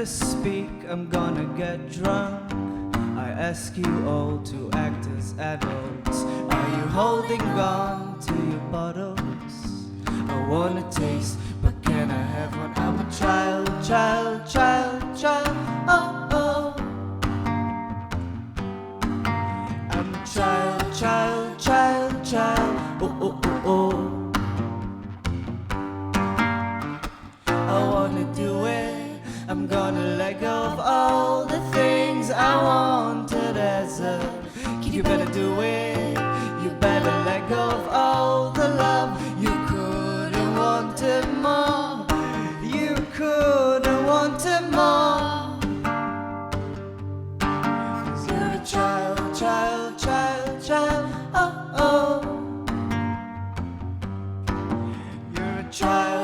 to speak, I'm gonna get drunk. I ask you all to act as adults. Are you holding on to your bottles? I wanna taste, but can I have one? I'm a child, child, child, child. Oh, oh. I'm a child, child, child, child. Oh, oh, oh, oh. I wanna do it. I'm gonna let go of all the things I wanted as a kid. You better do it. You better let go of all the love you couldn't want it more. You couldn't want it more. 'Cause you're a child, child, child, child. Oh, oh. You're a child.